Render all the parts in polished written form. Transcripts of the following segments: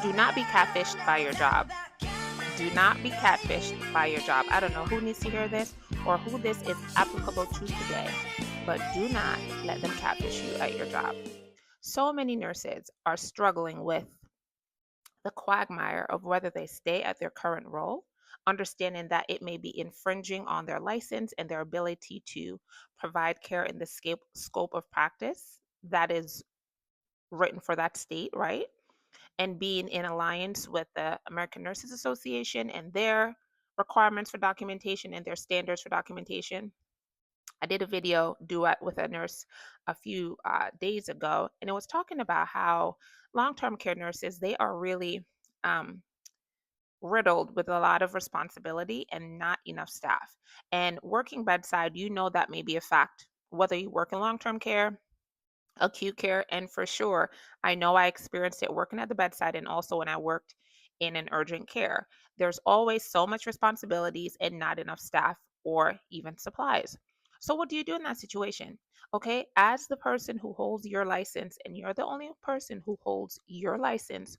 Do not be catfished by your job. Do not be catfished by your job. I don't know who needs to hear this or who this is applicable to today, but do not let them catfish you at your job. So many nurses are struggling with the quagmire of whether they stay at their current role, understanding that it may be infringing on their license and their ability to provide care in the scope of practice that is written for that state, right? And being in alliance with the American Nurses Association and their requirements for documentation and their standards for documentation. I did a video duet with a nurse a few days ago, and it was talking about how long-term care nurses they are really um, riddled with a lot of responsibility and not enough staff. And working bedside, you know that may be a fact, whether you work in long-term care, acute care, and for sure, I know I experienced it working at the bedside and also when I worked in an urgent care. There's always so much responsibilities and not enough staff or even supplies. So, what do you do in that situation? Okay, as the person who holds your license, and you're the only person who holds your license,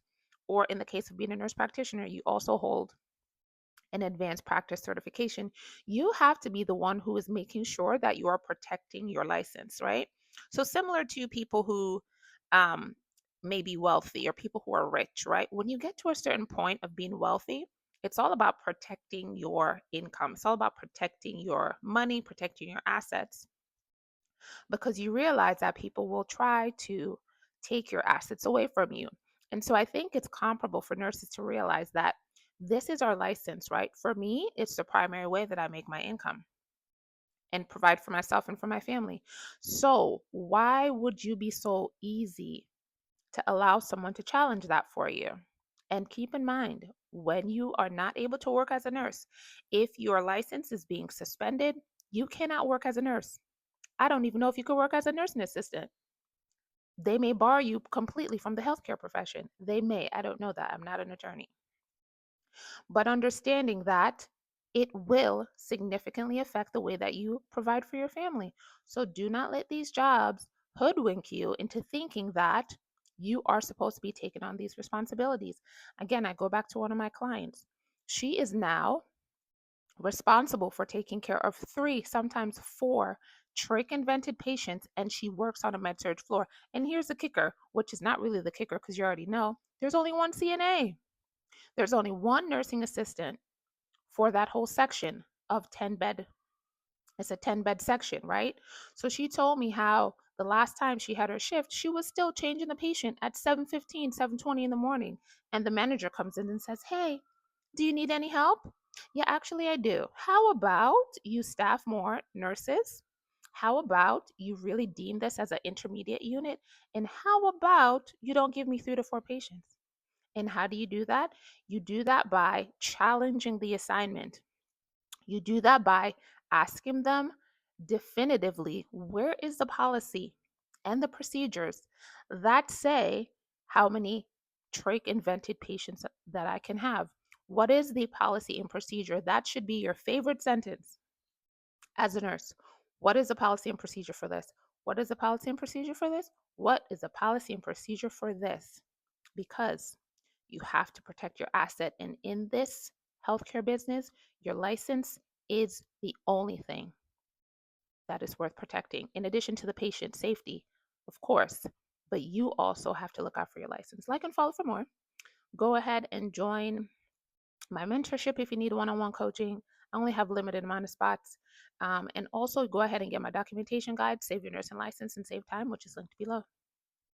or in the case of being a nurse practitioner, you also hold an advanced practice certification, you have to be the one who is making sure that you are protecting your license, right? So, similar to people who um, may be wealthy or people who are rich, right? When you get to a certain point of being wealthy, it's all about protecting your income. It's all about protecting your money, protecting your assets, because you realize that people will try to take your assets away from you. And so I think it's comparable for nurses to realize that this is our license, right? For me, it's the primary way that I make my income and provide for myself and for my family. So, why would you be so easy to allow someone to challenge that for you? And keep in mind, when you are not able to work as a nurse, if your license is being suspended, you cannot work as a nurse. I don't even know if you could work as a nursing assistant. They may bar you completely from the healthcare profession. They may. I don't know that. I'm not an attorney. But understanding that it will significantly affect the way that you provide for your family. So do not let these jobs hoodwink you into thinking that you are supposed to be taking on these responsibilities. Again, I go back to one of my clients. She is now responsible for taking care of three, sometimes four trach invented patients, and she works on a med surg floor. And here's the kicker, which is not really the kicker because you already know there's only one CNA, there's only one nursing assistant for that whole section of 10 bed. It's a 10-bed section, right? So she told me how the last time she had her shift, she was still changing the patient at 7:15, 7:20 in the morning. And the manager comes in and says, "Hey, do you need any help?" "Yeah, actually, I do." "How about you staff more nurses? How about you really deem this as an intermediate unit? And how about you don't give me 3 to 4 patients?" And how do you do that? You do that by challenging the assignment. You do that by asking them definitively, where is the policy and the procedures that say how many trach invented patients that I can have? What is the policy and procedure? That should be your favorite sentence as a nurse. What is the policy and procedure for this? What is the policy and procedure for this? What is the policy and procedure for this? Because you have to protect your asset. And in this healthcare business, your license is the only thing that is worth protecting, in addition to the patient safety, of course. But you also have to look out for your license. Like and follow for more. Go ahead and join my mentorship if you need one-on-one coaching. I only have limited amount of spots. And also go ahead and get my documentation guide, Save Your Nursing License and Save Time, which is linked below.